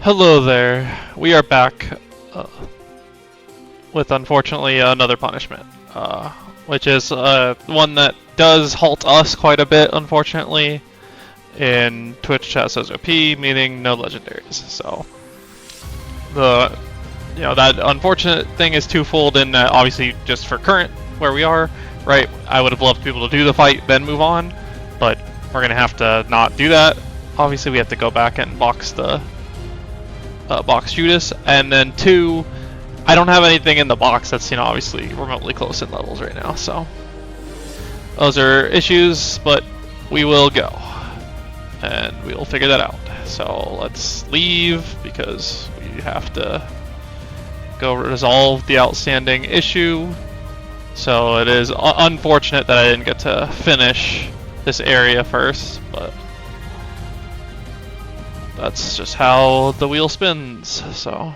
Hello there. We are back uh, with unfortunately another punishment, which is one that does halt us quite a bit, unfortunately. In Twitch chat says OP, meaning no legendaries. So that unfortunate thing is twofold in that obviously just for current where we are, right? I would have loved people to do the fight then move on, but we're gonna have to not do that. Obviously, we have to go back and box the box Judas, and then 2, I don't have anything in the box that's obviously remotely close in levels right now, so those are issues, but we will go and we will figure that out. So let's leave because we have to go resolve the outstanding issue. So it is unfortunate that I didn't get to finish this area first, but that's just how the wheel spins, so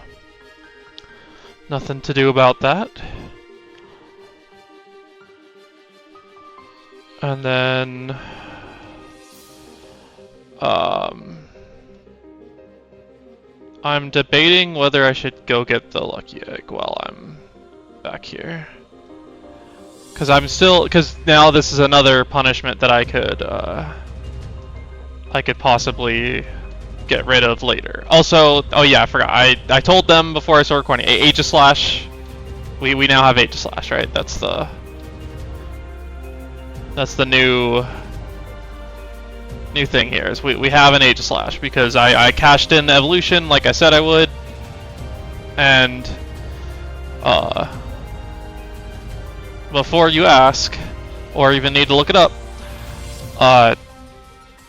nothing to do about that. And then I'm debating whether I should go get the lucky egg while I'm back here. Because now this is another punishment that I could possibly get rid of later. Also, oh yeah, I forgot. I told them before I started recording. Aegis-Slash. We now have Aegis-Slash, right? That's the new thing here. Is we have an Aegis-Slash because I cashed in evolution like I said I would, and before you ask or even need to look it up,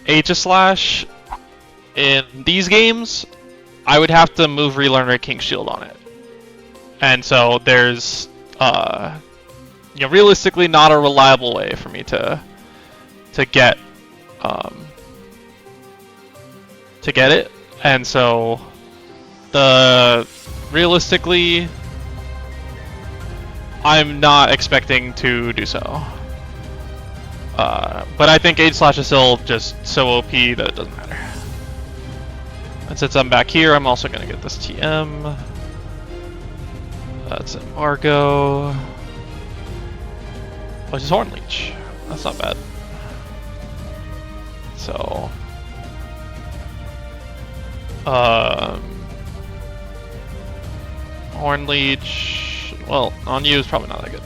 Aegis-Slash in these games, I would have to move Relearn Red King Shield on it. And so there's, realistically not a reliable way for me to get it. And so realistically, I'm not expecting to do so. But I think Aegis-Slash is still just so OP that it doesn't matter. And since I'm back here, I'm also gonna get this TM. That's Embargo. Oh, it's Horn Leech. That's not bad. So, Horn Leech. Well, on you is probably not that good.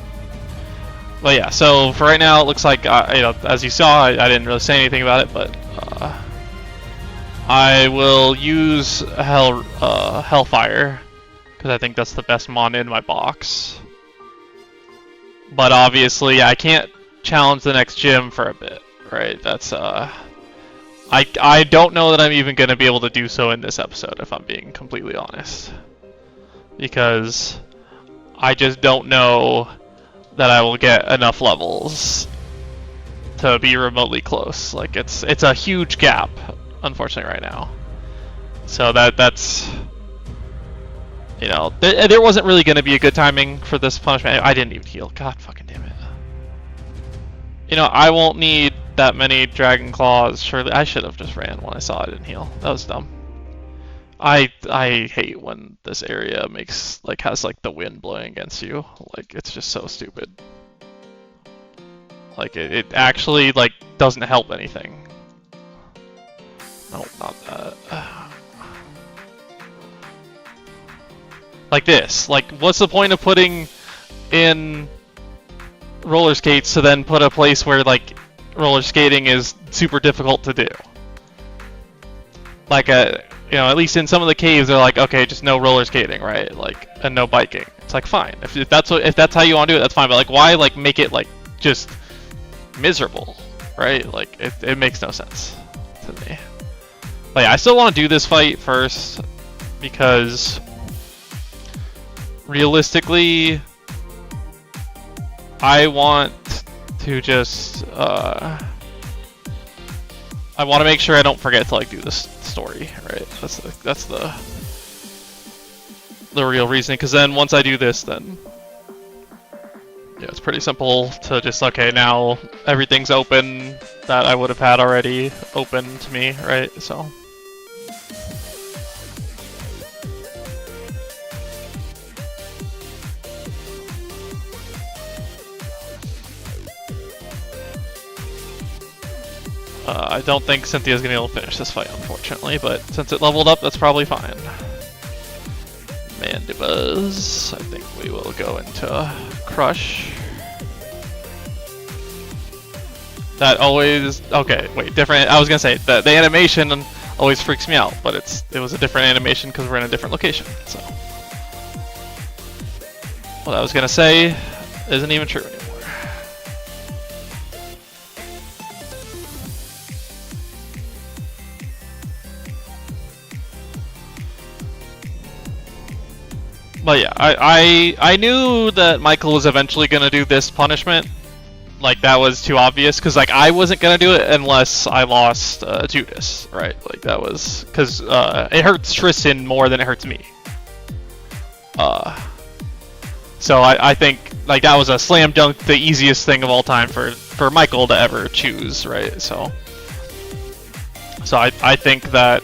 But yeah, so for right now, it looks like as you saw, I didn't really say anything about it, but I will use Hellfire, because I think that's the best mon in my box. But obviously, I can't challenge the next gym for a bit, right? That's I don't know that I'm even going to be able to do so in this episode, if I'm being completely honest. Because I just don't know that I will get enough levels to be remotely close. Like, it's a huge gap, unfortunately, right now. So that's there wasn't really going to be a good timing for this punishment. I didn't even heal. God fucking damn it. I won't need that many Dragon Claws. Surely I should have just ran when I saw I didn't heal. That was dumb. I hate when this area has the wind blowing against you. Like, it's just so stupid. Like, it actually doesn't help anything. No, not that. Like this. Like, what's the point of putting in roller skates to then put a place where roller skating is super difficult to do? Like at least in some of the caves, they're like, okay, just no roller skating, right? And no biking. It's fine. If that's how you want to do it, that's fine. But why make it just miserable, right? It makes no sense to me. But yeah, I still want to do this fight first because realistically, I want to just I want to make sure I don't forget to do this story, right? That's the real reason. Because then once I do this, then yeah, it's pretty simple to just okay, now everything's open that I would have had already open to me, right? So I don't think Cynthia's gonna be able to finish this fight, unfortunately, but since it leveled up, that's probably fine. Mandibas, I think we will go into Crush. That always, okay, wait, different, I was gonna say, the animation always freaks me out, but it was a different animation because we're in a different location, so. What I was gonna say isn't even true anymore. But yeah, I knew that Michael was eventually gonna do this punishment. Like, that was too obvious, because like I wasn't gonna do it unless I lost Judas, right? Like, that was because it hurts Tristan more than it hurts me. So I think like that was a slam dunk, the easiest thing of all time for Michael to ever choose, right? So I think that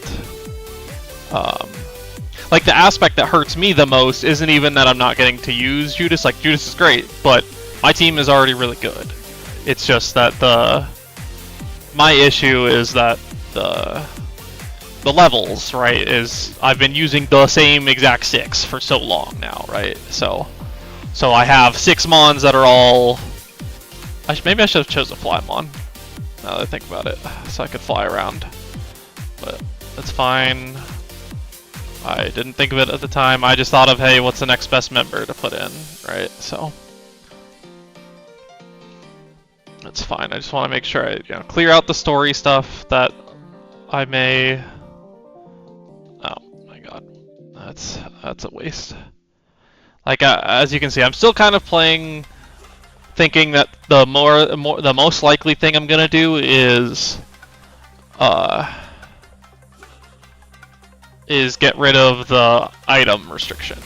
like the aspect that hurts me the most isn't even that I'm not getting to use Judas. Like, Judas is great, but my team is already really good. It's just that my issue is that the levels, right, is I've been using the same exact 6 for so long now, right? So I have 6 Mons that are all... maybe I should have chosen a fly Mon, now that I think about it, so I could fly around. But that's fine. I didn't think of it at the time. I just thought of, hey, what's the next best member to put in, right? So that's fine. I just want to make sure I clear out the story stuff that I may... Oh my god, that's a waste. Like, as you can see, I'm still kind of playing, thinking that the most likely thing I'm gonna do is get rid of the item restriction.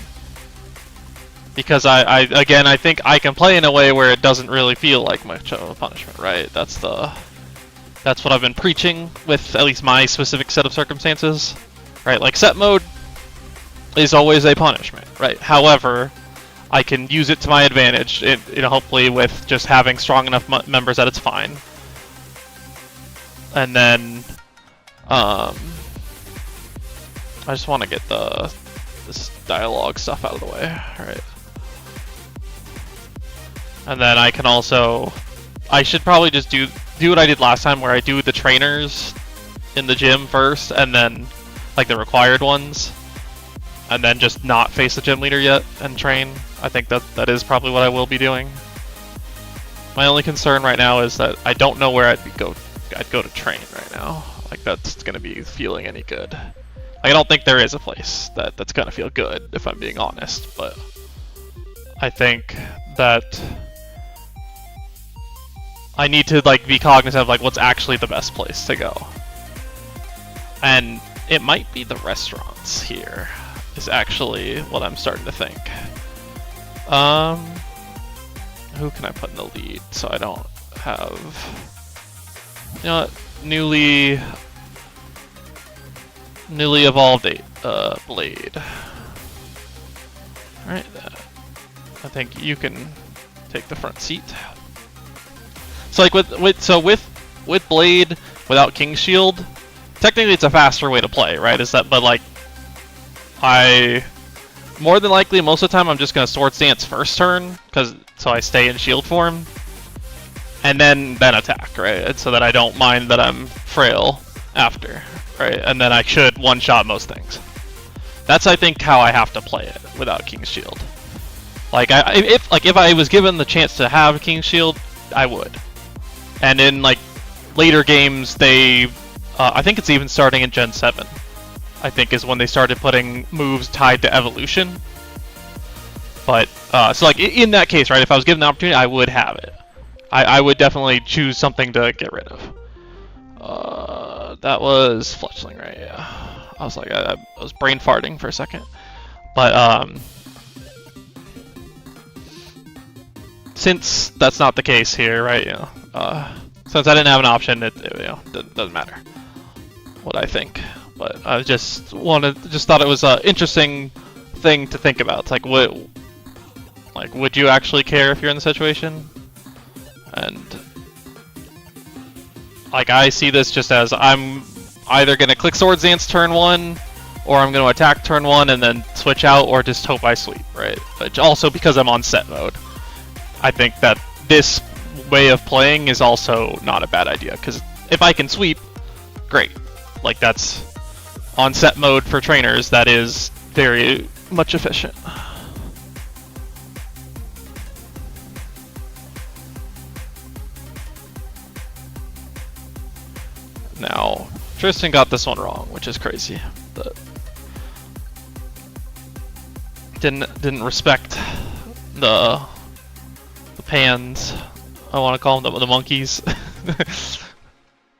Because I think I can play in a way where it doesn't really feel like much of a punishment, right? That's what I've been preaching with at least my specific set of circumstances, right? Like, set mode is always a punishment, right? However, I can use it to my advantage, hopefully with just having strong enough members that it's fine. And then, I just want to get this dialogue stuff out of the way, right? And then I can also, I should probably just do what I did last time, where I do the trainers in the gym first, and then like the required ones, and then just not face the gym leader yet and train. I think that is probably what I will be doing. My only concern right now is that I don't know where I'd go to train right now. Like, that's gonna be feeling any good. I don't think there is a place that's gonna feel good, if I'm being honest, but I think that I need to like be cognizant of like what's actually the best place to go. And it might be the restaurants here is actually what I'm starting to think. Who can I put in the lead so I don't have, you know what, newly evolved Blade. Alright, I think you can take the front seat. So like with Blade without King's Shield, technically it's a faster way to play, right? But like, more than likely most of the time I'm just gonna Swords Dance first turn, so I stay in shield form, and then attack, right? So that I don't mind that I'm frail after, right? And then I should one-shot most things. That's, I think, how I have to play it without King's Shield. Like, if I was given the chance to have King's Shield, I would. And in like later games, I think it's even starting in Gen 7. I think is when they started putting moves tied to evolution. But so like in that case, right? If I was given the opportunity, I would have it. I would definitely choose something to get rid of. That was Fletchling, right? Yeah. I was like, I was brain farting for a second. But since that's not the case here, right? Since I didn't have an option, it doesn't matter what I think. But I just thought it was an interesting thing to think about. It's like, would you actually care if you're in the situation? And Like, I see this just as I'm either going to click Swords Dance turn 1, or I'm going to attack turn 1 and then switch out, or just hope I sweep, right? But also because I'm on set mode. I think that this way of playing is also not a bad idea, because if I can sweep, great. Like, that's on set mode for trainers, that is very much efficient. Now, Tristan got this one wrong, which is crazy. But didn't respect the pans. I want to call them the monkeys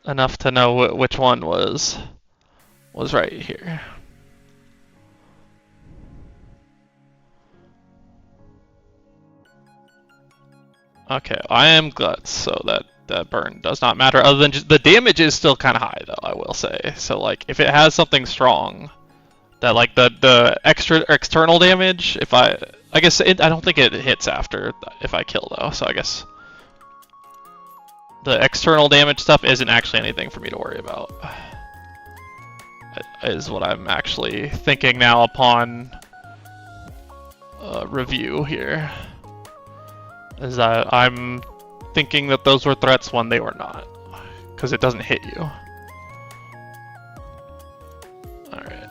enough to know which one was right here. Okay, I am Guts, so that burn does not matter, other than just the damage is still kind of high, though, I will say. So, like, if it has something strong, that, like, the external damage, if I guess I don't think it hits after if I kill, though, so I guess the external damage stuff isn't actually anything for me to worry about, is what I'm actually thinking now upon review here. Is that I'm thinking that those were threats when they were not, because it doesn't hit you. Alright,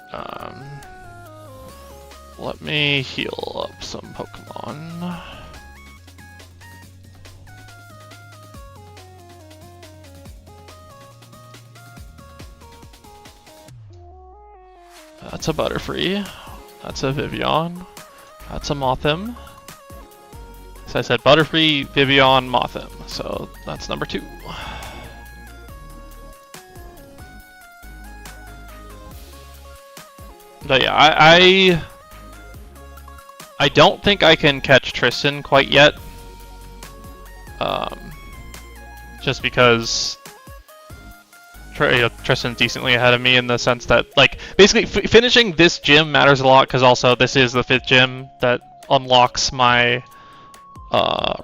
let me heal up some Pokemon. That's a Butterfree. That's a Vivian. That's a Mothim. So I said Butterfree, Vivian, Mothim. So that's number 2. But yeah, I don't think I can catch Tristan quite yet. Just because Tristan's decently ahead of me in the sense that, like, basically finishing this gym matters a lot, because also this is the 5th gym that unlocks my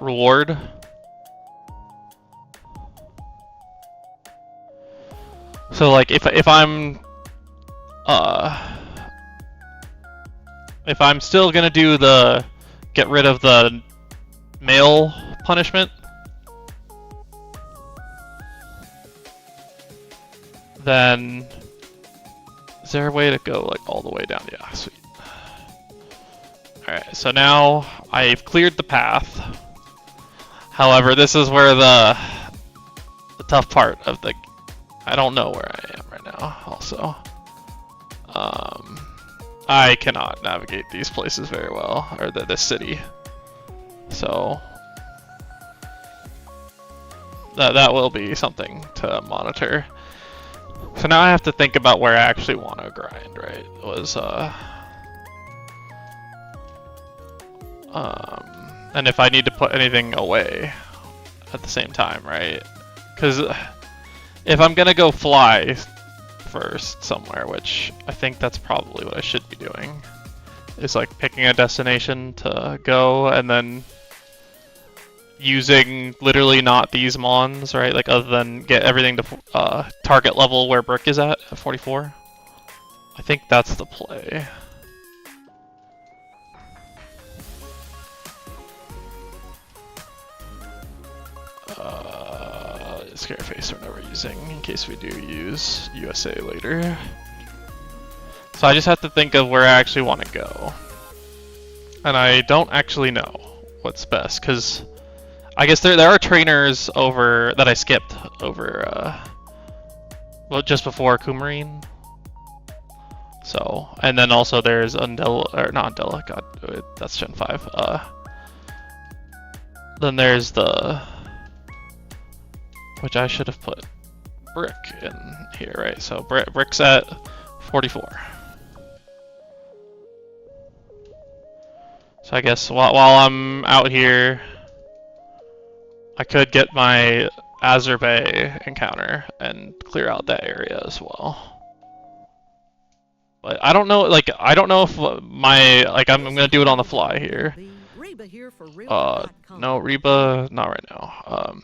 reward. So, like, if I'm still gonna do the get rid of the male punishment, then is there a way to go, like, all the way down? Yeah, sweet. Alright, so now I've cleared the path. However, this is where the tough part of the... I don't know where I am right now, also. I cannot navigate these places very well, or this city. So that will be something to monitor. So now I have to think about where I actually want to grind, right? It was, and if I need to put anything away at the same time, right? Because if I'm gonna go fly first somewhere, which I think that's probably what I should be doing, is like picking a destination to go and then using literally not these mons, right? Like, other than get everything to target level where Brick is at 44. I think that's the play. Scareface we're never using, in case we do use USA later. So I just have to think of where I actually want to go. And I don't actually know what's best, because I guess there are trainers over that I skipped over, well, just before Coumarine. So, and then also there's Undella, or not Undella, god, that's Gen 5. Then there's the... which I should have put Brick in here, right? So Brick's at 44. So I guess while I'm out here, I could get my Azure Bay encounter and clear out that area as well. But I don't know, like, I don't know if my, like, I'm gonna do it on the fly here. No, Reba, not right now.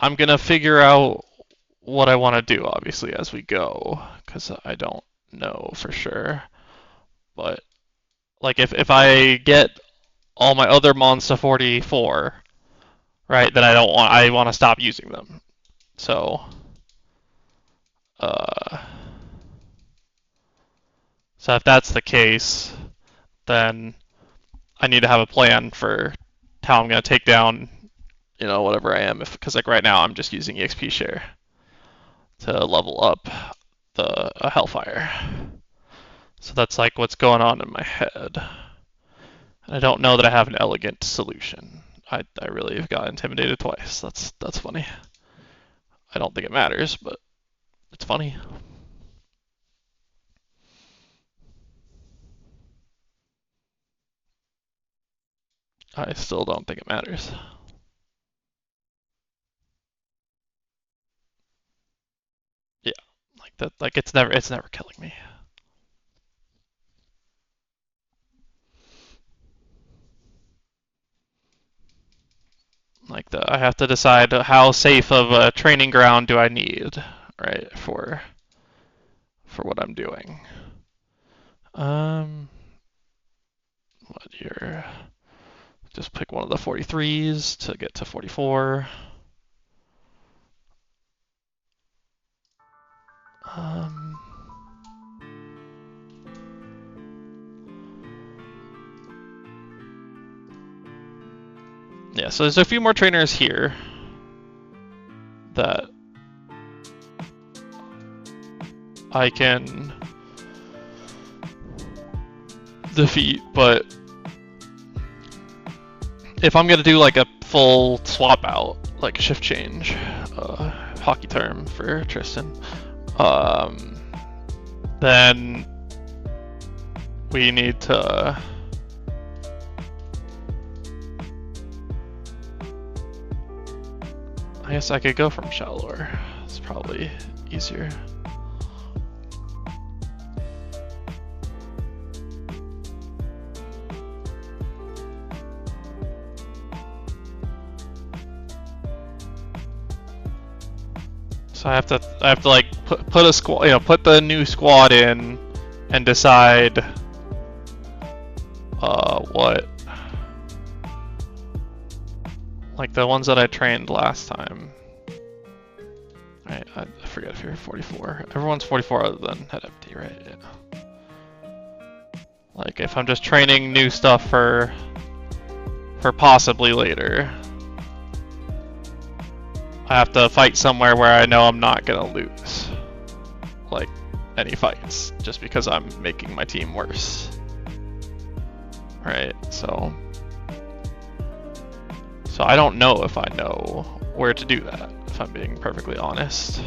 I'm gonna figure out what I want to do, obviously, as we go, because I don't know for sure. But like, if I get all my other mons to 44, right, then I want to stop using them. So, so if that's the case, then I need to have a plan for how I'm gonna take down, whatever I am. Because like right now, I'm just using EXP share to level up the Hellfire. So that's like what's going on in my head. And I don't know that I have an elegant solution. I really have got intimidated twice. That's funny. I don't think it matters, but it's funny. I still don't think it matters. Yeah, like that. Like it's never killing me. Like I have to decide how safe of a training ground do I need, right, for what I'm doing. What here? Just pick one of the 43s to get to 44. Yeah, so there's a few more trainers here that I can defeat, but if I'm gonna do like a full swap out, like a shift change, hockey term for Tristan, then we need to I guess I could go from shallower. It's probably easier. So I have to like put a squad, put the new squad in and decide what, like the ones that I trained last time. Right, I forget if you're 44. Everyone's 44 other than Head Empty, right? Yeah. Like if I'm just training new stuff for possibly later, I have to fight somewhere where I know I'm not gonna lose, like any fights, just because I'm making my team worse. Right, so I don't know if I know where to do that, if I'm being perfectly honest.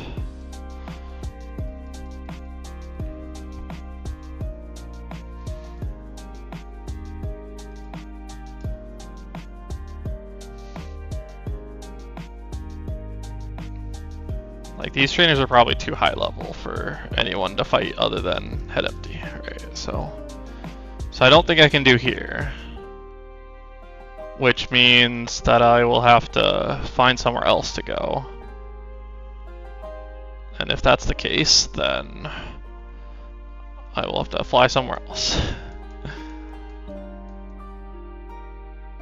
Like these trainers are probably too high level for anyone to fight other than Head Empty, right? So I don't think I can do here, which means that I will have to find somewhere else to go. And if that's the case, then I will have to fly somewhere else.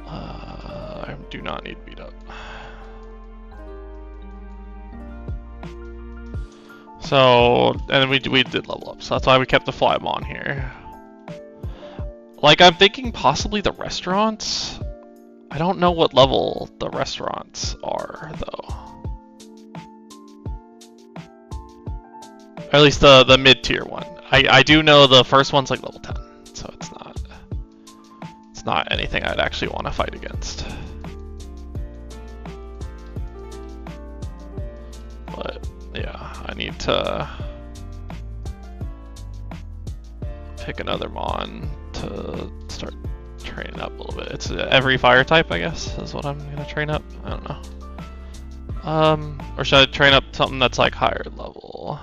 I do not need beat up. So, and we did level up, so that's why we kept the flybomb here. Like, I'm thinking possibly the restaurants. I don't know what level the restaurants are, though. Or at least the mid-tier one. I do know the first one's like level 10, so it's not anything I'd actually want to fight against. But yeah, I need to pick another mon to start training up a little bit. It's every fire type, I guess, is what I'm gonna train up. I don't know. Or should I train up something that's like higher level,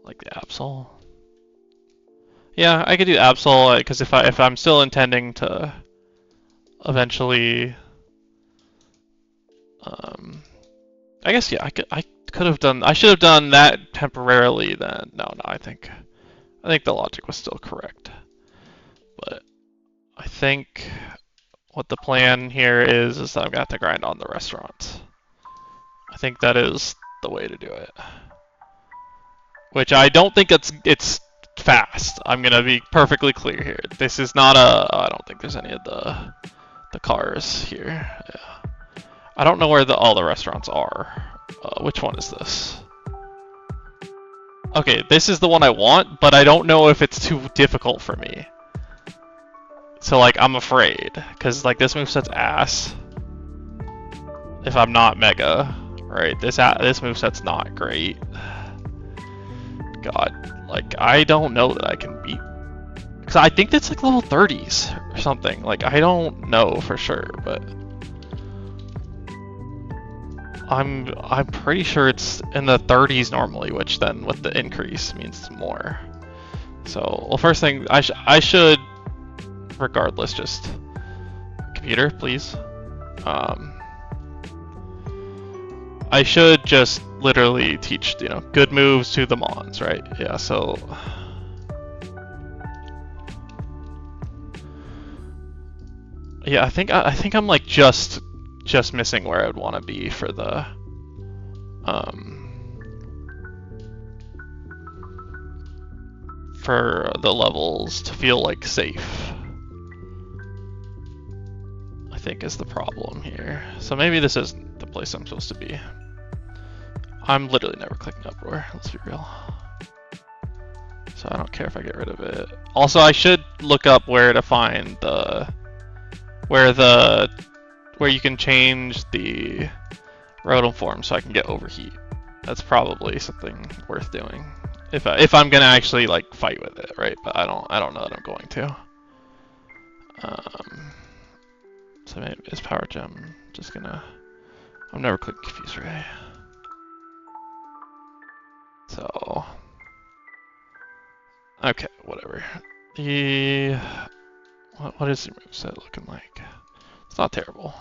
like the Absol? Yeah, I could do Absol because if I'm still intending to eventually I guess yeah. I could have done. I should have done that temporarily. Then no. I think the logic was still correct. But I think what the plan here is that I'm gonna have to grind on the restaurant. I think that is the way to do it. Which I don't think it's fast. I'm gonna be perfectly clear here. This is not a. I don't think there's any of the cars here. Yeah. I don't know where all the restaurants are. Which one is this? Okay, this is the one I want, but I don't know if it's too difficult for me. So like I'm afraid, because like this moveset's ass. If I'm not mega, right? This moveset's not great. God, like I don't know that I can beat. Because I think that's like level 30s or something. Like I don't know for sure, but I'm pretty sure it's in the 30s normally, which then with the increase means more. So well, first thing I should. Regardless, just computer, please. I should just literally teach, good moves to the mons, right? Yeah, so yeah, I think I'm like just missing where I would want to be for the levels to feel like safe. I think is the problem here. So maybe this isn't the place I'm supposed to be. I'm literally never clicking Uproar, let's be real. So I don't care if I get rid of it. Also, I should look up where to find where you can change the Rotom form so I can get overheat. That's probably something worth doing. If I'm gonna actually like fight with it, right? But I don't know that I'm going to. So maybe is Power Gem just gonna? I'm never clicking Confuse Ray. So okay, whatever. What is the moveset looking like? It's not terrible,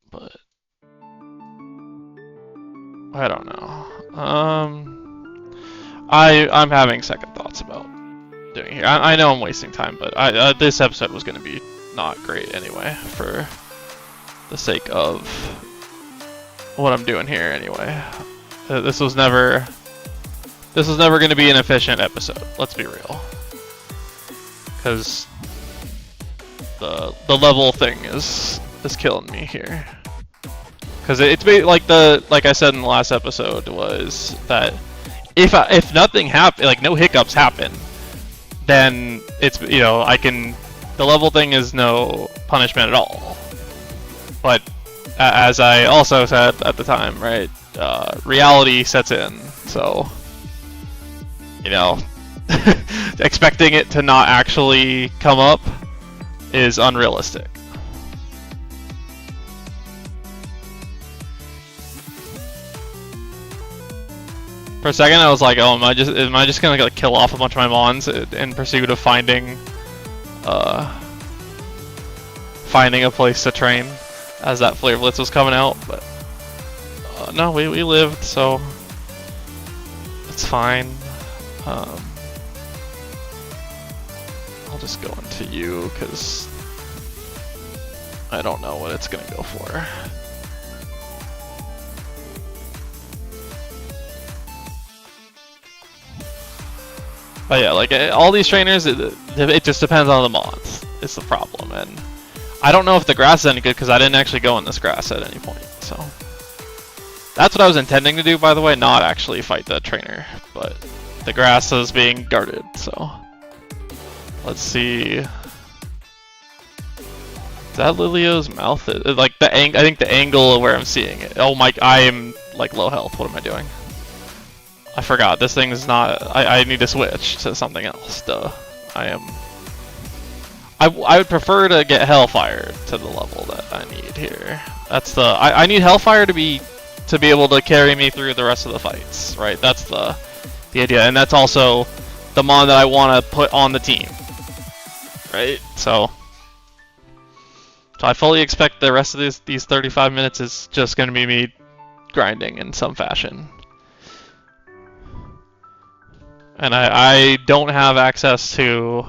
but I don't know. I'm having second thoughts about doing here. I know I'm wasting time, but this episode was going to be not great anyway for the sake of what I'm doing here anyway. This was never going to be an efficient episode. Let's be real, because the level thing is killing me here. Because it's like I said in the last episode was that if nothing happen, like no hiccups happen, then it's the level thing is no punishment at all. But as I also said at the time, right, reality sets in. So expecting it to not actually come up is unrealistic. For a second, I was like, "Oh, am I just gonna like kill off a bunch of my mons in pursuit of finding a place to train?" As that Flare Blitz was coming out, but no, we lived, so it's fine. I'll just go into you because I don't know what it's gonna go for. But yeah, like all these trainers, it just depends on the mods. It's the problem, and I don't know if the grass is any good because I didn't actually go in this grass at any point. So that's what I was intending to do, by the way, not actually fight the trainer, but the grass is being guarded. So let's see. Is that Lilio's mouth? Like I think the angle of where I'm seeing it. Oh my! I am like low health. What am I doing? I forgot. This thing is not. I need to switch to something else. Duh. I would prefer to get Hellfire to the level that I need here. That's the. I need Hellfire to be able to carry me through the rest of the fights. Right. That's the idea, and that's also the mon that I want to put on the team. Right. So So I fully expect the rest of these 35 minutes is just going to be me grinding in some fashion. And I don't have access to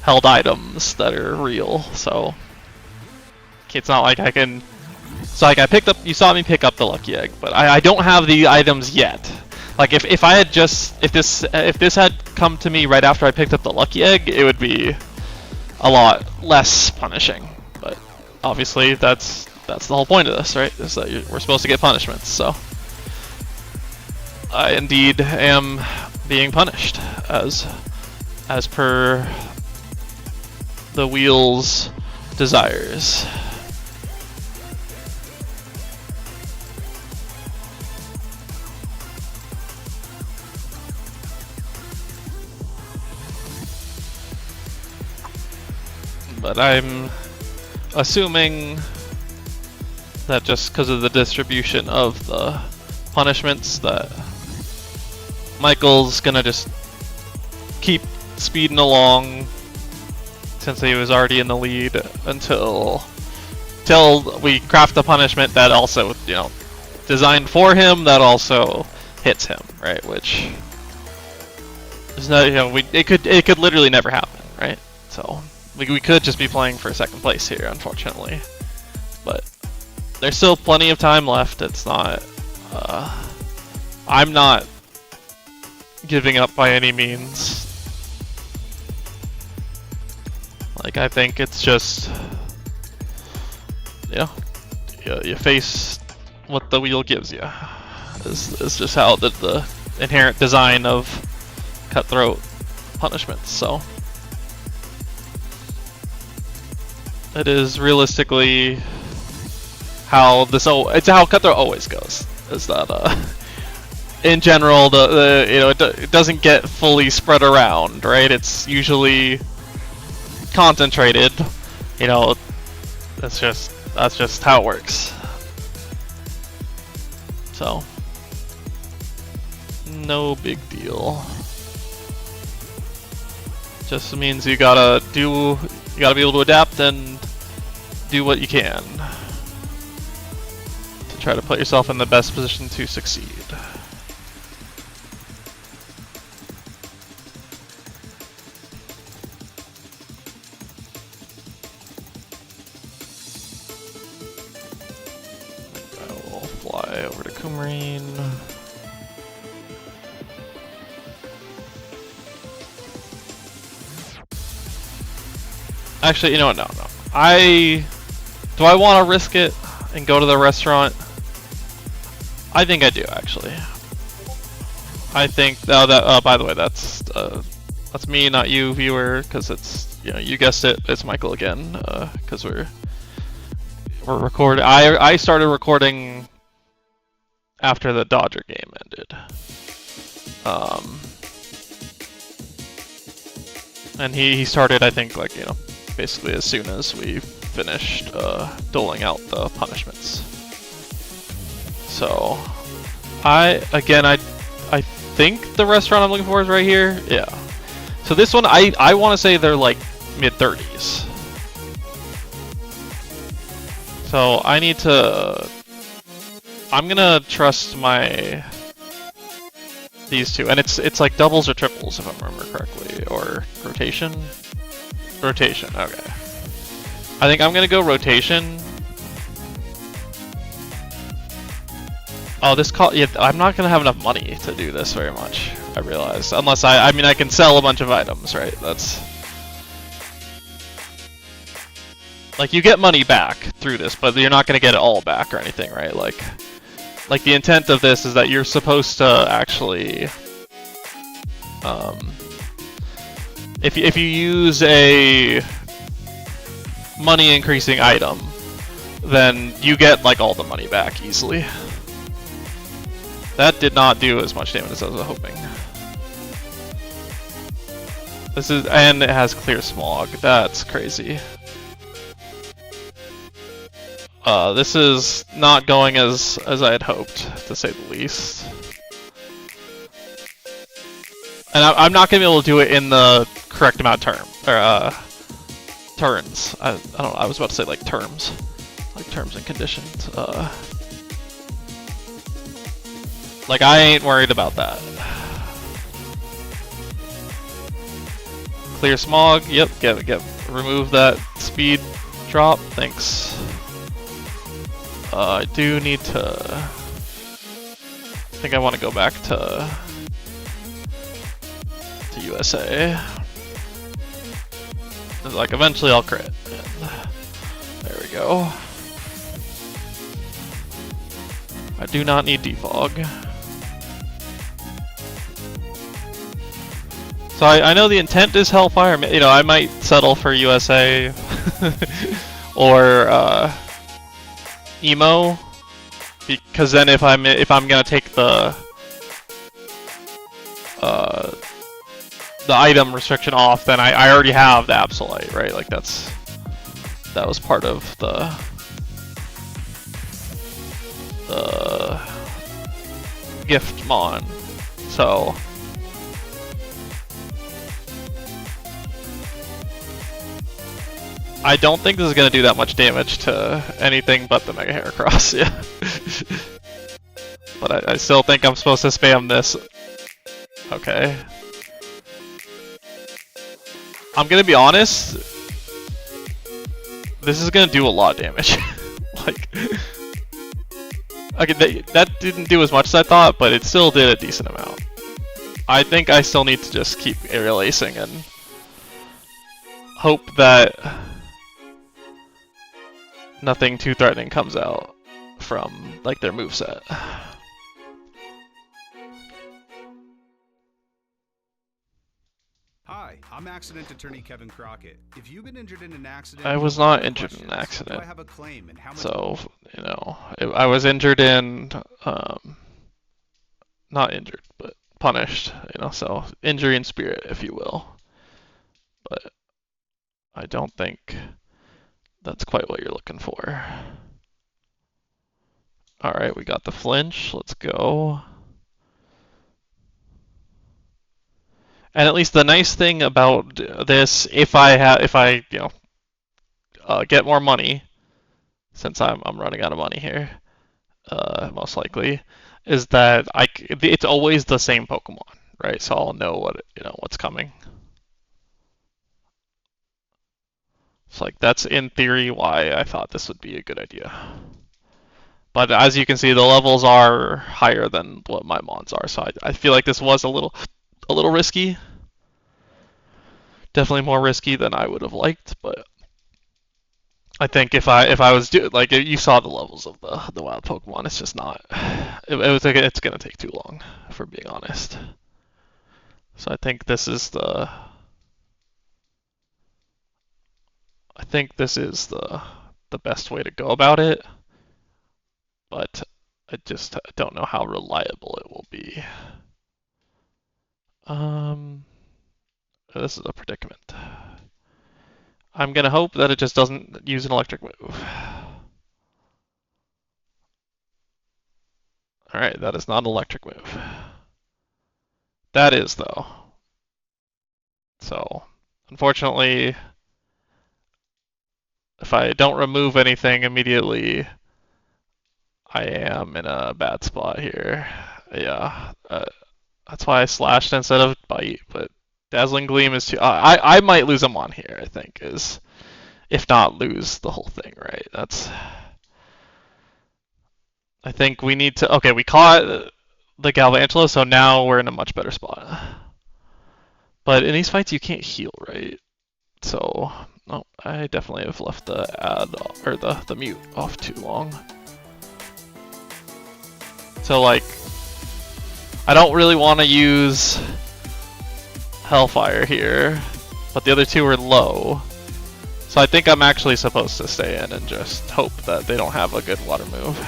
held items that are real, so it's not like I can. So like I picked up, you saw me pick up the lucky egg, but I don't have the items yet. Like if I had just if this had come to me right after I picked up the lucky egg, it would be a lot less punishing. But obviously that's the whole point of this, right? Is that we're supposed to get punishments. So I indeed am being punished as per the wheel's desires. But I'm assuming that just because of the distribution of the punishments that Michael's gonna just keep speeding along since he was already in the lead until we craft the punishment that also, you know, designed for him that also hits him, right? Which is not, you know, it could literally never happen, right? So we could just be playing for second place here, unfortunately. But there's still plenty of time left. It's not. I'm not giving up by any means. Like, I think it's just, you know, you face what the wheel gives you. Is just how the inherent design of Cutthroat punishments. So it is realistically how this. It's how Cutthroat always goes. Is that in general the you know it doesn't get fully spread around, right? It's usually concentrated. You know, that's just how it works. So no big deal. Just means you gotta be able to adapt and do what you can to try to put yourself in the best position to succeed. I will fly over to Coumarine. Actually, you know what? No. Do I want to risk it and go to the restaurant? I think I do, actually. I think. Oh, that. By the way, that's me, not you, viewer, because it's, you know, you guessed it. It's Michael again, because we're recording. I started recording after the Dodger game ended. And he started, I think, like, you know, basically as soon as we finished doling out the punishments. So I think the restaurant I'm looking for is right here. Yeah. So this one I want to say they're like mid-30s. So I need to. I'm gonna trust these two, and it's like doubles or triples if I remember correctly, or rotation. Rotation, okay. I think I'm gonna go rotation. Oh, this call. Yeah, I'm not gonna have enough money to do this very much. I realize, unless I mean, I can sell a bunch of items, right? That's like you get money back through this, but you're not gonna get it all back or anything, right? Like the intent of this is that you're supposed to actually, if you use a money increasing item, then you get like all the money back easily. That did not do as much damage as I was hoping. And it has clear smog. That's crazy. This is not going as I had hoped, to say the least. And I'm not gonna be able to do it in the correct amount of turns. I don't know, I was about to say like terms. Like terms and conditions. Like I ain't worried about that. Clear smog, yep, remove that speed drop, thanks. I do need to... I think I want to go back to USA. Like eventually I'll crit. And there we go. I do not need defog. So I know the intent is Hellfire. You know, I might settle for USA or Emo, because then if I'm gonna take the item restriction off, then I already have the Absolite, right? Like that was part of the gift mon. So I don't think this is going to do that much damage to anything but the Mega Heracross, yeah. But I still think I'm supposed to spam this. Okay. I'm going to be honest, this is going to do a lot of damage. Like, okay, that didn't do as much as I thought, but it still did a decent amount. I think I still need to just keep aerial acing and hope that nothing too threatening comes out from like their moveset. Hi, I'm accident attorney Kevin Crockett. If you've been injured in an accident, I was not injured in an accident. Do I have a claim and how much? So, you know, I was injured in not injured, but punished, you know, so injury in spirit, if you will. But I don't think that's quite what you're looking for. Alright, we got the flinch. Let's go. And at least the nice thing about this, if I you know, get more money, since I'm running out of money here, most likely, is that it's always the same Pokemon, right? So I'll know what's coming. It's like that's in theory why I thought this would be a good idea. But as you can see, the levels are higher than what my mons are, so I feel like this was a little risky. Definitely more risky than I would have liked, but I think if I was like you saw the levels of the wild Pokemon, it's just not. It's gonna take too long, for being honest. So I think this is the. I think this is the best way to go about it, but I just don't know how reliable it will be. This is a predicament. I'm gonna hope that it just doesn't use an electric move. Alright, that is not an electric move. That is, though. So, unfortunately, if I don't remove anything immediately, I am in a bad spot here. Yeah, that's why I slashed instead of bite, but Dazzling Gleam is too... I might lose him on here, I think, is... If not lose the whole thing, right? That's... I think we need to... Okay, we caught the Galvantula, so now we're in a much better spot. But in these fights, you can't heal, right? So... Oh, I definitely have left the or the mute off too long. So, like... I don't really want to use Hellfire here, but the other two are low. So I think I'm actually supposed to stay in and just hope that they don't have a good water move.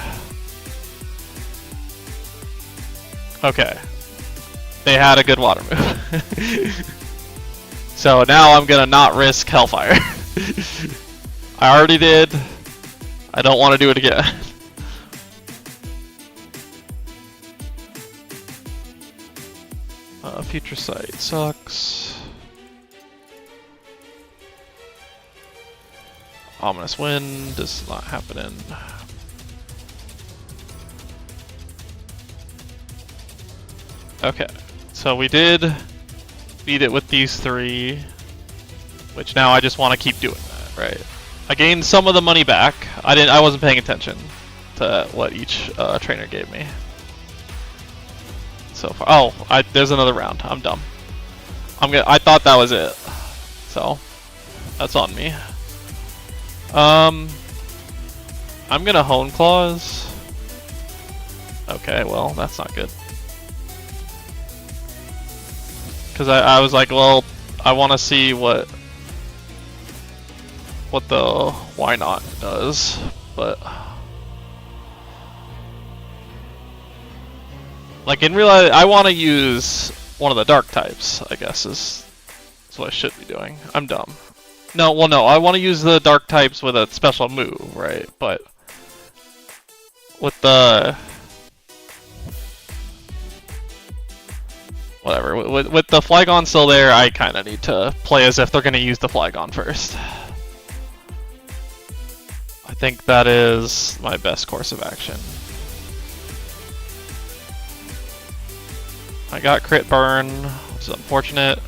Okay. They had a good water move. So now I'm gonna not risk Hellfire. I already did. I don't want to do it again. Future Sight sucks. Ominous wind is not happening. Okay, so we did beat it with these 3, which now I just want to keep doing that, right? I gained some of the money back. I wasn't paying attention to what each trainer gave me so far. Oh, there's another round. I'm dumb. I thought that was it, so that's on me. I'm gonna Hone Claws. Okay, well that's not good. Because I was like, well, I want to see what the why not does, but like in real life, I want to use one of the dark types. I guess is what I should be doing. I'm dumb. No, well, no, I want to use the dark types with a special move, right? But with the whatever, with the Flygon still there, I kind of need to play as if they're going to use the Flygon first. I think that is my best course of action. I got crit burn, which is unfortunate.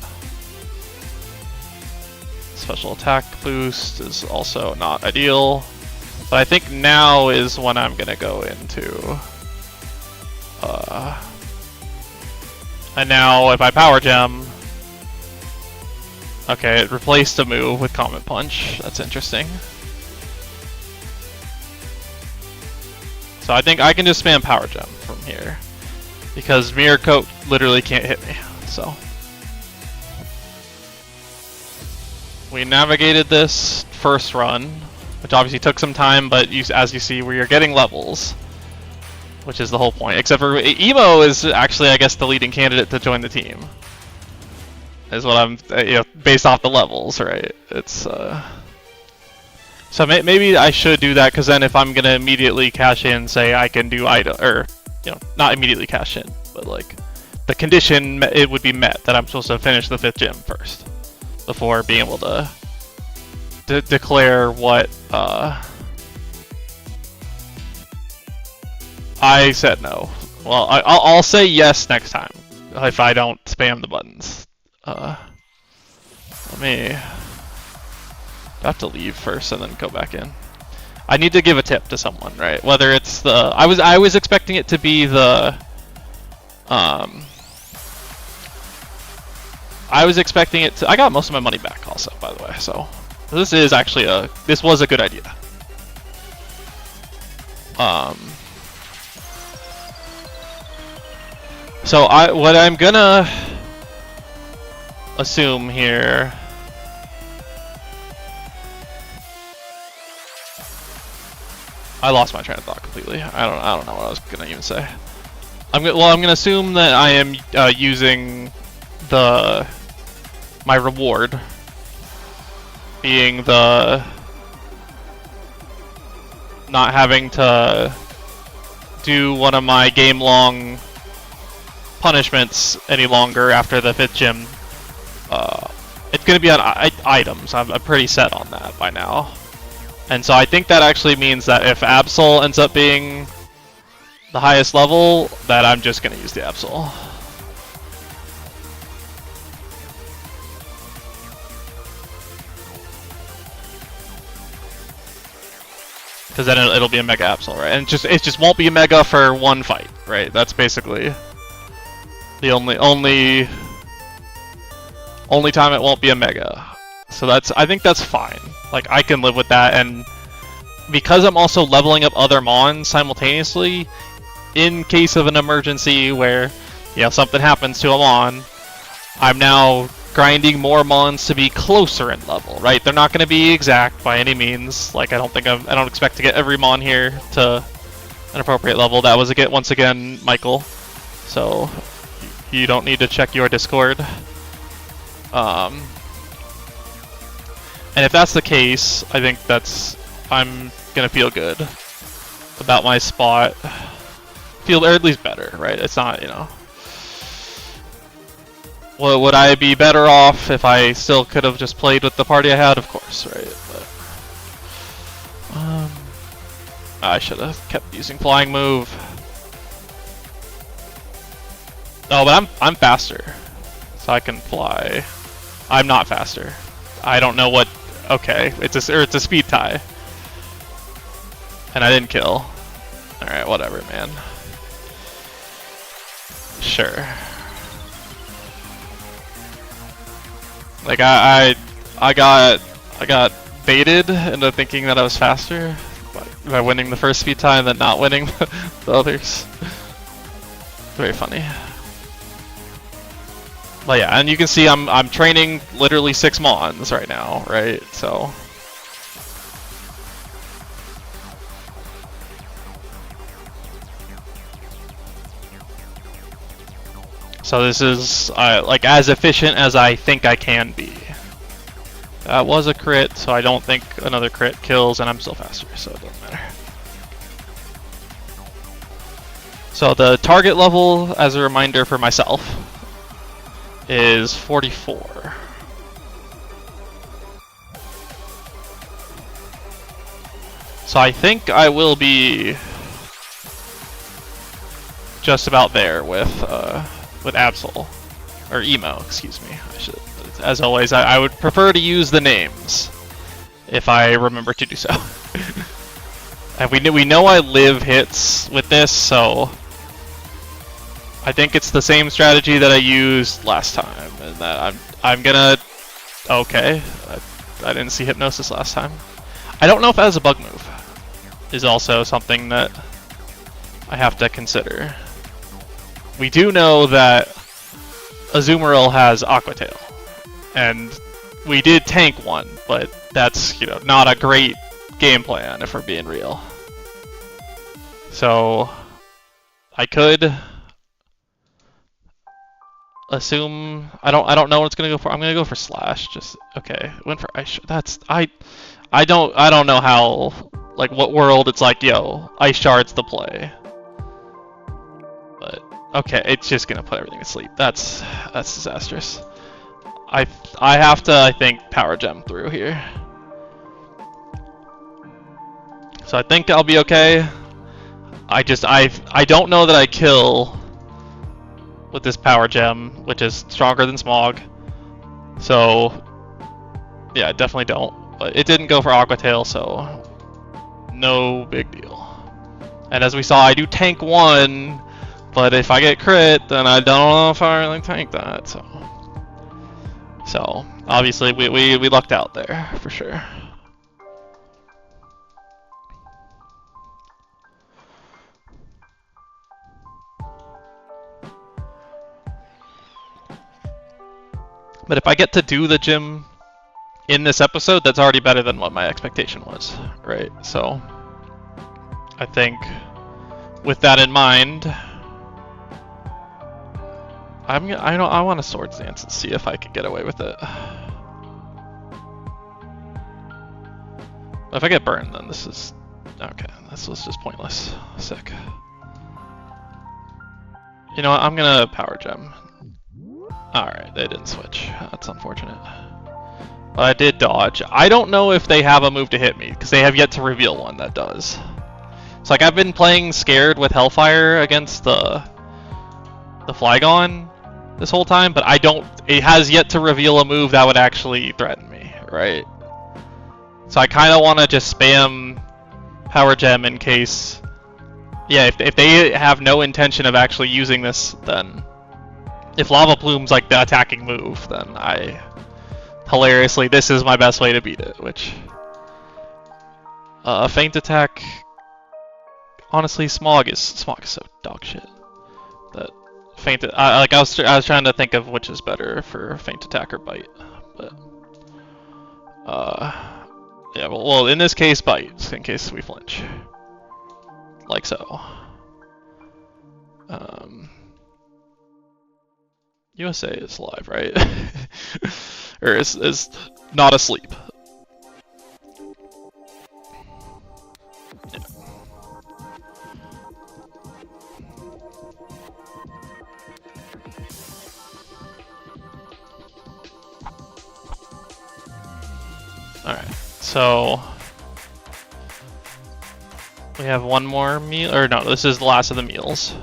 Special attack boost is also not ideal. But I think now is when I'm going to go into... and now if I Power Gem... Okay, it replaced a move with Comet Punch. That's interesting. So I think I can just spam Power Gem from here. Because Mirror Coat literally can't hit me, so... We navigated this first run, which obviously took some time, but as you see, we are getting levels. Which is the whole point. Except for Emo is actually, I guess, the leading candidate to join the team. Is what I'm, based off the levels, right? It's, So maybe I should do that, because then if I'm going to immediately cash in, say I can do item, or, not immediately cash in, but like, the condition, it would be met that I'm supposed to finish the 5th gym first. Before being able to declare what, I said no. Well, I'll say yes next time if I don't spam the buttons. Let me... I have to leave first and then go back in. I need to give a tip to someone, right? Whether it's the... I was expecting it to be the... I was expecting it to... I got most of my money back also, by the way, so... This is actually this was a good idea. So what I'm gonna assume here... I lost my train of thought completely. I don't know what I was gonna even say. I'm gonna assume that I am using my reward being the not having to do one of my game-long punishments any longer after the 5th gym. It's gonna be on items. I'm pretty set on that by now. And so I think that actually means that if Absol ends up being the highest level, that I'm just gonna use the Absol. Because then it'll be a Mega Absol, right? And it just won't be a Mega for one fight, right? That's basically the only time it won't be a Mega. So I think that's fine. Like, I can live with that, and because I'm also leveling up other Mons simultaneously, in case of an emergency where, something happens to a Mon, I'm now grinding more Mons to be closer in level, right? They're not going to be exact by any means. Like, I don't expect to get every Mon here to an appropriate level. That was once again Michael. So you don't need to check your Discord. And if that's the case, I think I'm gonna feel good about my spot. Or at least better, right? It's not, Well, would I be better off if I still could have just played with the party I had? Of course, right? I should have kept using flying move. Oh, but I'm faster, so I can fly. I'm not faster. I don't know what. Okay, it's a speed tie, and I didn't kill. All right, whatever, man. Sure. Like I got baited into thinking that I was faster by winning the first speed tie and then not winning the others. Very funny. But yeah, and you can see I'm training literally 6 Mons right now, right? So this is like as efficient as I think I can be. That was a crit, so I don't think another crit kills, and I'm still faster, so it doesn't matter. So the target level, as a reminder for myself, is 44. So I think I will be just about there with Absol, or Emo, excuse me. As always, I would prefer to use the names if I remember to do so. And we know I live hits with this, so I think it's the same strategy that I used last time, and that I'm gonna. Okay, I didn't see hypnosis last time. I don't know if that is a bug move. Is also something that I have to consider. We do know that Azumarill has Aqua Tail, and we did tank one, but that's, you know, not a great game plan if we're being real. So I could assume I don't know what it's gonna go for. I'm gonna go for Slash. Just okay. Went for Ice. That's I don't know how, like, what world it's like, yo, Ice Shard's the play. But okay, it's just gonna put everything to sleep. That's disastrous. I have to, I think, Power Gem through here. So I think I'll be okay. I don't know that I kill with this Power Gem, which is stronger than Smog. So yeah, I definitely don't. But it didn't go for Aqua Tail, so no big deal. And as we saw, I do tank one, but if I get crit, then I don't know if I really tank that. So obviously we lucked out there for sure. But if I get to do the gym in this episode, that's already better than what my expectation was, right? So I think with that in mind, I want to Swords Dance and see if I can get away with it. If I get burned, then this is okay. This was just pointless. Sick. You know what? I'm gonna Power Gem. Alright, they didn't switch. That's unfortunate. But I did dodge. I don't know if they have a move to hit me, because they have yet to reveal one that does. So like, I've been playing scared with Hellfire against the Flygon this whole time, but it has yet to reveal a move that would actually threaten me, right? So I kind of want to just spam Power Gem in case. Yeah, if they have no intention of actually using this, then if Lava Plume's like the attacking move, then hilariously, this is my best way to beat it, which Feint Attack. Honestly, Smog is so dog shit. That Feint. I was trying to think of which is better for Feint Attack or Bite, but yeah. Well, in this case, Bite, in case we flinch, like so. USA is live, right? Or is not asleep. Yeah. Alright, so We have one more meal, or no, this is the last of the meals.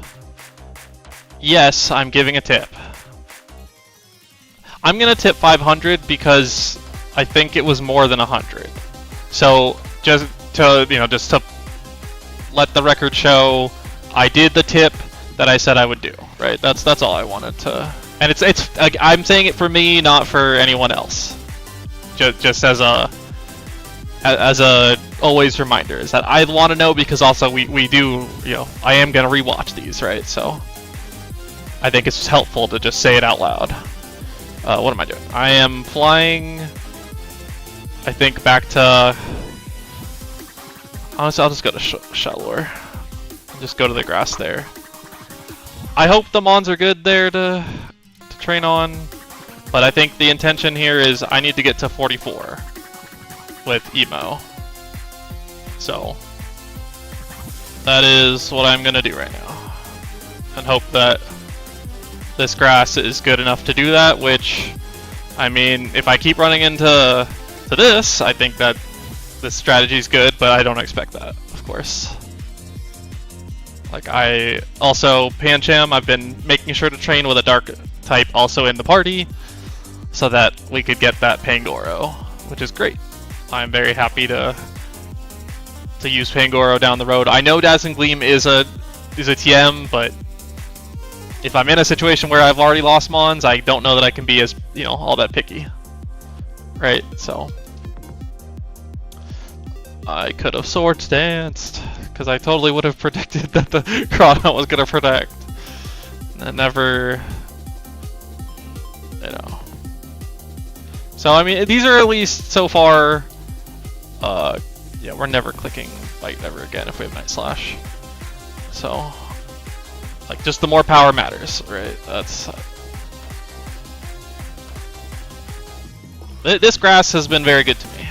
Yes, I'm giving a tip. I'm gonna tip 500 because I think it was more than 100. So just to just to let the record show, I did the tip that I said I would do. Right? That's all I wanted to. And it's I'm saying it for me, not for anyone else. Just as a always reminder is that I want to know, because also we do, I am gonna rewatch these, right? So I think it's helpful to just say it out loud. What am I doing? I am flying, I think, back to... Honestly, I'll just go to Shalor. Just go to the grass there. I hope the Mons are good there to train on, but I think the intention here is I need to get to 44 with Emo. So that is what I'm gonna do right now, and hope that this grass is good enough to do that, which, I mean, if I keep running into this, I think that this strategy is good, but I don't expect that, of course. Like, I also, Pancham, I've been making sure to train with a dark type also in the party, so that we could get that Pangoro, which is great. I'm very happy to use Pangoro down the road. I know Dazzling Gleam is a TM, but if I'm in a situation where I've already lost Mons, I don't know that I can be as, all that picky. Right, so I could have Swords Danced, because I totally would have predicted that the Crawdaunt was going to protect. And never, So, I mean, these are at least, so far, yeah, we're never clicking Bite ever again if we have Night Slash. So, like, just the more power matters, right? That's... This grass has been very good to me,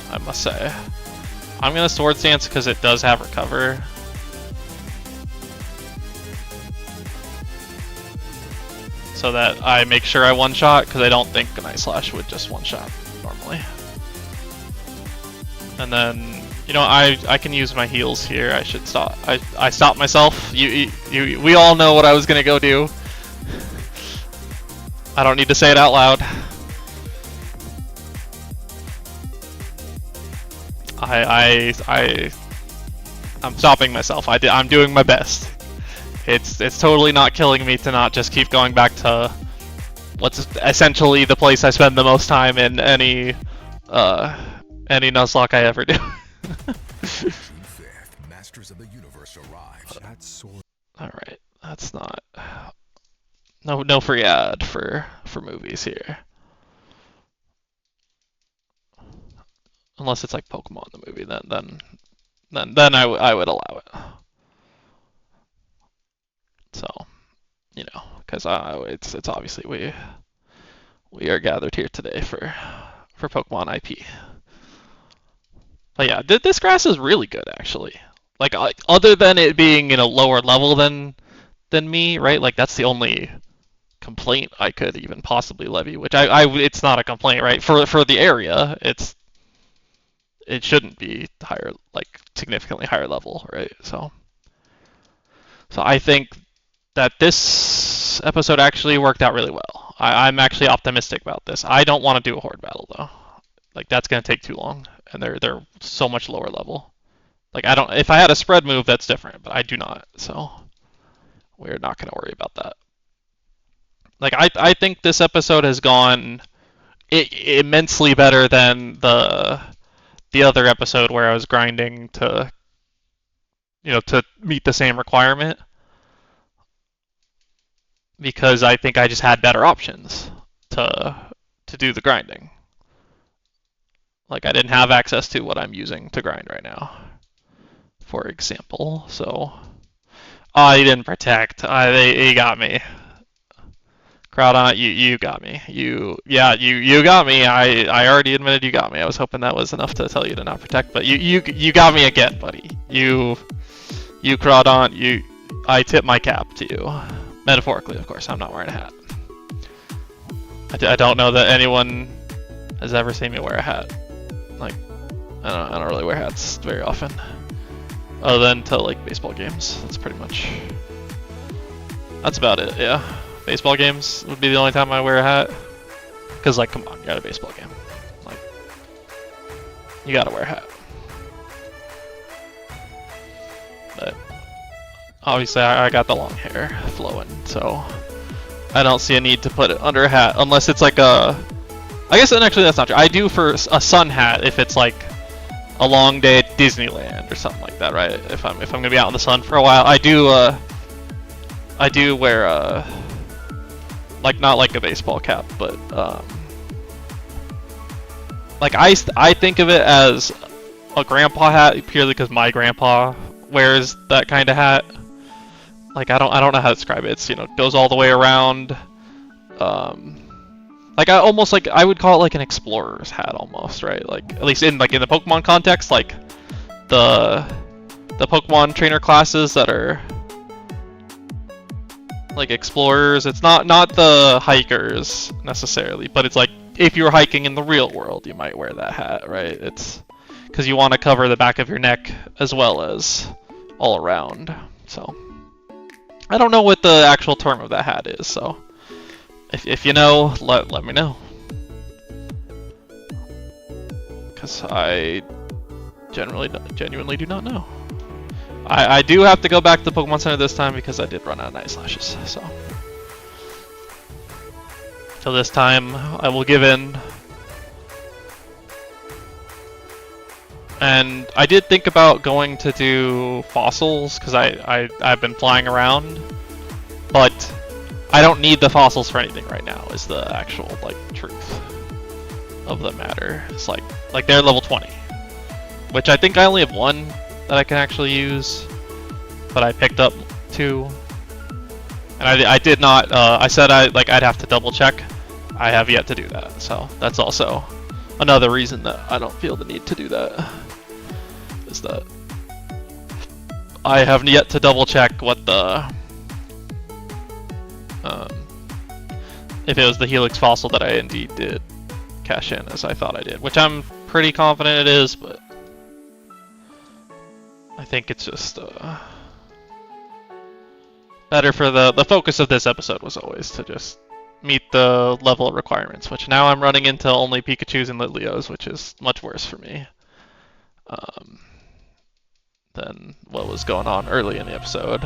I must say. I'm gonna Swords Dance because it does have Recover. So that I make sure I one-shot, because I don't think a Night Slash would just one-shot normally. And then, I can use my heals here. I should stop. I stopped myself. We all know what I was gonna go do. I don't need to say it out loud. I'm stopping myself. I'm doing my best. It's totally not killing me to not just keep going back to what's essentially the place I spend the most time in any Nuzlocke I ever do. Masters of the Universe arrives. All right, that's not no free ad for movies here, unless it's like Pokemon the movie. Then I would allow it. So, because it's obviously we are gathered here today for Pokemon IP. But yeah, this grass is really good actually. Like, other than it being lower level than me, right? Like, that's the only complaint I could even possibly levy. Which it's not a complaint, right? For the area, it shouldn't be higher, like significantly higher level, right? So I think that this episode actually worked out really well. I'm actually optimistic about this. I don't want to do a horde battle though. Like, that's gonna take too long, and they're so much lower level. Like, if I had a spread move, that's different, but I do not. So we're not gonna worry about that. Like, I think this episode has gone immensely better than the other episode where I was grinding to meet the same requirement, because I think I just had better options to do the grinding. Like, I didn't have access to what I'm using to grind right now, for example. So, he didn't protect. He got me. Crawdaunt, you got me. You got me. I already admitted you got me. I was hoping that was enough to tell you to not protect, but you got me again, buddy. You Crawdaunt, I tip my cap to you. Metaphorically, of course. I'm not wearing a hat. I don't know that anyone has ever seen me wear a hat. Like, I don't really wear hats very often. other than to like baseball games. That's about it. Yeah, baseball games would be the only time I wear a hat. Cause like, come on, you're at a baseball game, like you gotta wear a hat. But obviously, I got the long hair flowing, so I don't see a need to put it under a hat unless it's like a. I guess, and actually that's not true. I do for a sun hat if it's like a long day at Disneyland or something like that, right? If I'm gonna be out in the sun for a while, I do wear like not like a baseball cap, but like I think of it as a grandpa hat purely because my grandpa wears that kind of hat. Like I don't know how to describe it. It's, you know, goes all the way around. Like I would call it like an explorer's hat almost, right? Like at least in the Pokemon context, like the Pokemon trainer classes that are like explorers. It's not the hikers necessarily, but it's like if you were hiking in the real world, you might wear that hat, right? It's because you want to cover the back of your neck as well as all around. So I don't know what the actual term of that hat is, so. If you know, let me know. Because I genuinely do not know. I do have to go back to the Pokemon Center this time because I did run out of Night Slashes, so. So this time, I will give in. And I did think about going to do fossils, because I've been flying around, but I don't need the fossils for anything right now, is the actual, like, truth of the matter. It's like they're level 20, which I think I only have one that I can actually use, but I picked up 2. And I did not, I said I'd have to double check. I have yet to do that, so that's also another reason that I don't feel the need to do that, is that I have yet to double check what the if it was the Helix fossil that I indeed did cash in as I thought I did, which I'm pretty confident it is, but I think it's just better for the focus of this episode was always to just meet the level requirements, which now I'm running into only Pikachus and Litleos, which is much worse for me than what was going on early in the episode.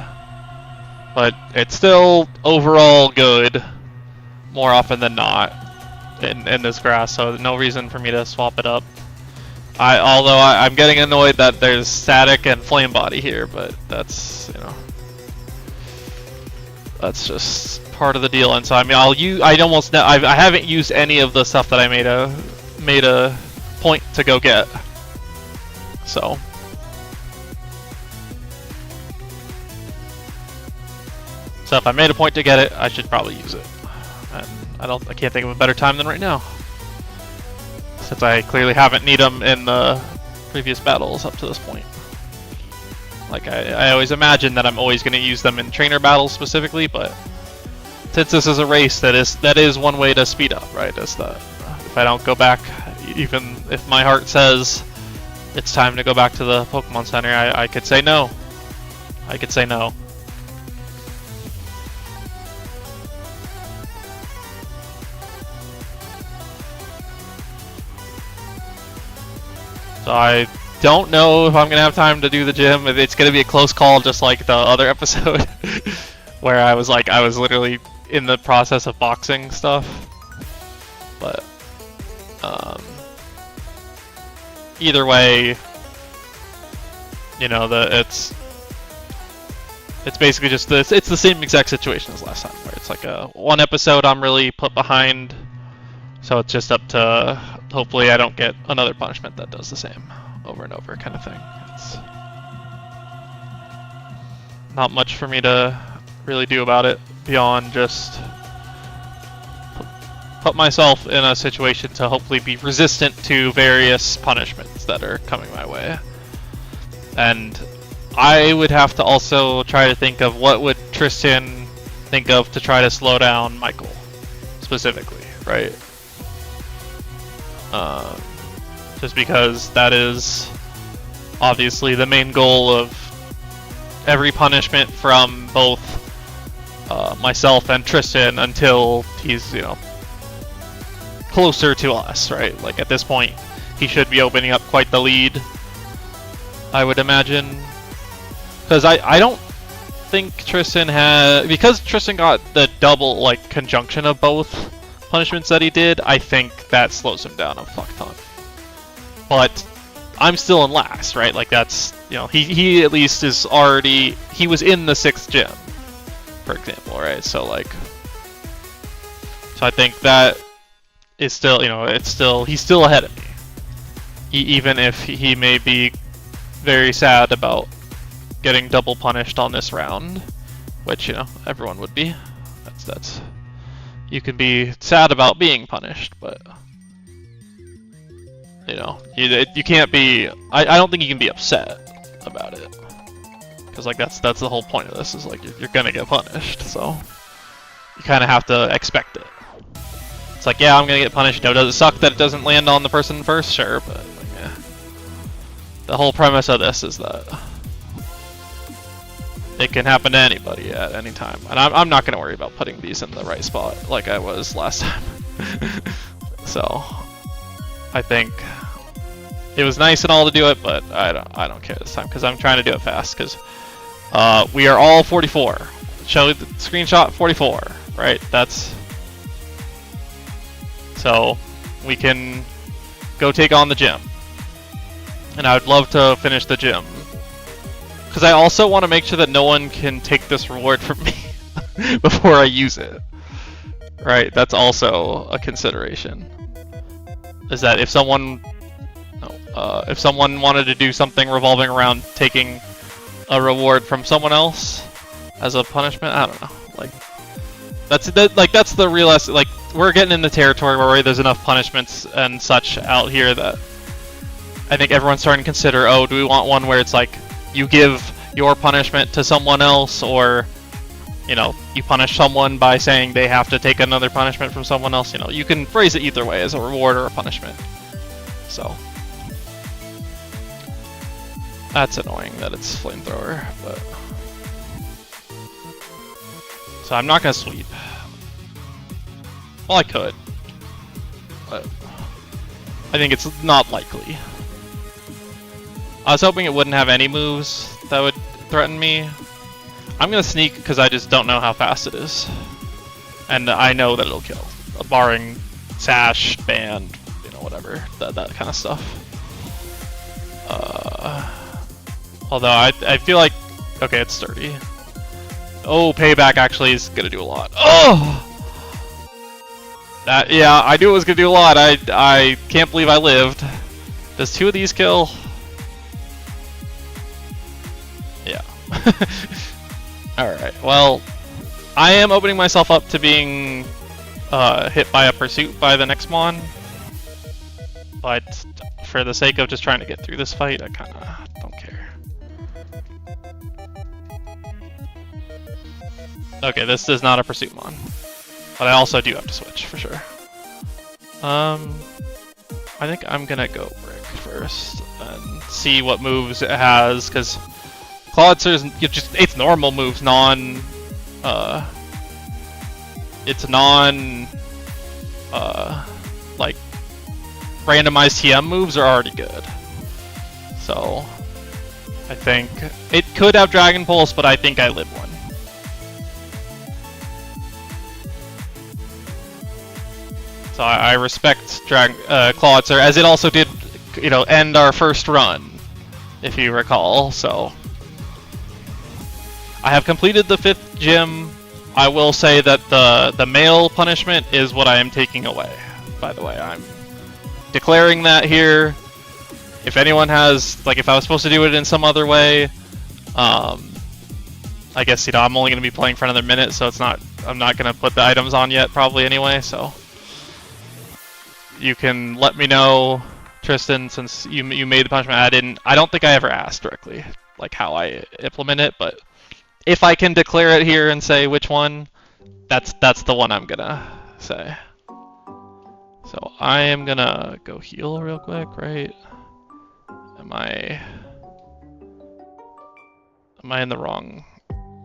But it's still overall good, more often than not, in this grass, so no reason for me to swap it up. Although I'm getting annoyed that there's static and flame body here, but that's, you know, that's just part of the deal. And so I mean, I haven't used any of the stuff that I made a point to go get. So if I made a point to get it, I should probably use it. And I can't think of a better time than right now, since I clearly haven't needed them in the previous battles up to this point. Like I always imagine that I'm always going to use them in trainer battles specifically, but since this is a race, that is one way to speed up, right? Is that if I don't go back, even if my heart says it's time to go back to the Pokemon Center, I could say no. I could say no. So I don't know if I'm going to have time to do the gym. It's going to be a close call, just like the other episode, where I was literally in the process of boxing stuff. But either way, you know, it's basically just this. It's the same exact situation as last time, where it's like one episode I'm really put behind, so it's just up to hopefully I don't get another punishment that does the same over and over kind of thing. It's not much for me to really do about it beyond just put myself in a situation to hopefully be resistant to various punishments that are coming my way. And I would have to also try to think of what would Tristan think of to try to slow down Michael specifically, right? Just because that is obviously the main goal of every punishment from both myself and Tristan until he's, you know, closer to us, right? Like at this point, he should be opening up quite the lead, I would imagine. Because I don't think Tristan had, because Tristan got the double like conjunction of both punishments that he did, I think that slows him down a fuck ton. But I'm still in last, right? Like that's, you know, he at least is already, he was in the 6th gym, for example, right? So like, so I think that is still, you know, it's still, he's still ahead of me. Even if he may be very sad about getting double punished on this round, which, you know, everyone would be. That's you can be sad about being punished, but you know, you can't be. I don't think you can be upset about it, because like that's the whole point of this, is like you're gonna get punished, so you kind of have to expect it. It's like, yeah, I'm gonna get punished. You know, does it suck that it doesn't land on the person first? Sure, but like, yeah. The whole premise of this is that it can happen to anybody at any time, and I'm not gonna worry about putting these in the right spot like I was last time. So I think it was nice and all to do it, but I don't care this time because I'm trying to do it fast, because we are all 44. Show the screenshot 44, right? That's so we can go take on the gym, and I would love to finish the gym because I also want to make sure that no one can take this reward from me before I use it. Right? That's also a consideration. Is that if someone wanted to do something revolving around taking a reward from someone else as a punishment, I don't know. Like that's the realistic. Like we're getting in the territory where there's enough punishments and such out here that I think everyone's starting to consider. Oh, do we want one where it's like you give your punishment to someone else, or you know, you punish someone by saying they have to take another punishment from someone else. You know, you can phrase it either way, as a reward or a punishment. So that's annoying that it's flamethrower, but so I'm not gonna sweep. Well, I could, but I think it's not likely. I was hoping it wouldn't have any moves that would threaten me. I'm gonna sneak because I just don't know how fast it is, and I know that it'll kill, barring sash, band, you know, whatever, that kind of stuff. Although I feel like, okay, it's sturdy. Oh, payback actually is gonna do a lot. Oh, that, yeah, I knew it was gonna do a lot. I can't believe I lived. Does 2 of these kill? Yeah. Alright, well, I am opening myself up to being hit by a pursuit by the next mon, but for the sake of just trying to get through this fight, I kinda don't care. Okay, this is not a pursuit mon, but I also do have to switch for sure. I think I'm gonna go brick first and see what moves it has, because Clawitser's it's normal moves, like randomized TM moves are already good. So I think it could have Dragon Pulse, but I think I live one. So I respect Clawitser, as it also did, you know, end our first run, if you recall. So I have completed the 5th gym. I will say that the male punishment is what I am taking away. By the way, I'm declaring that here. If anyone has, like, if I was supposed to do it in some other way, I guess, you know, I'm only going to be playing for another minute, so I'm not going to put the items on yet, probably anyway. So you can let me know, Tristan, since you made the punishment. I don't think I ever asked directly, like, how I implement it, but if I can declare it here and say which one, that's the one I'm gonna say. So I am gonna go heal real quick, right? Am I? Am I in the wrong...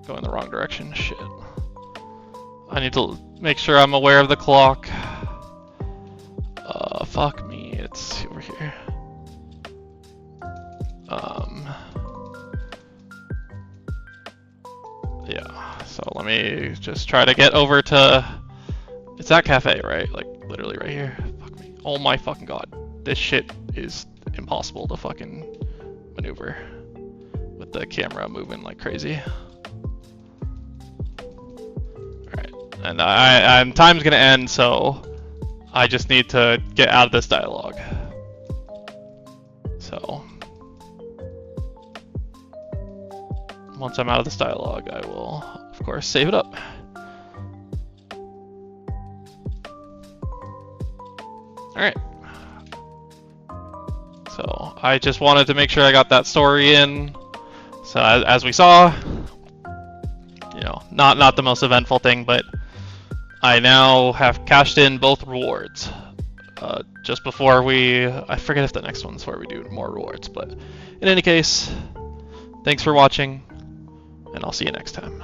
going the wrong direction? Shit. I need to make sure I'm aware of the clock. Fuck me, it's over here. Yeah, so let me just try to get over to... It's that cafe, right? Like, literally right here. Fuck me. Oh my fucking god. This shit is impossible to fucking maneuver with the camera moving like crazy. Alright, and I'm time's gonna end, so I just need to get out of this dialogue. So, once I'm out of this dialogue, I will, of course, save it up. Alright. So, I just wanted to make sure I got that story in. So, as we saw, you know, not the most eventful thing, but I now have cashed in both rewards. Just before I forget if the next one's where we do more rewards, but in any case, thanks for watching, and I'll see you next time.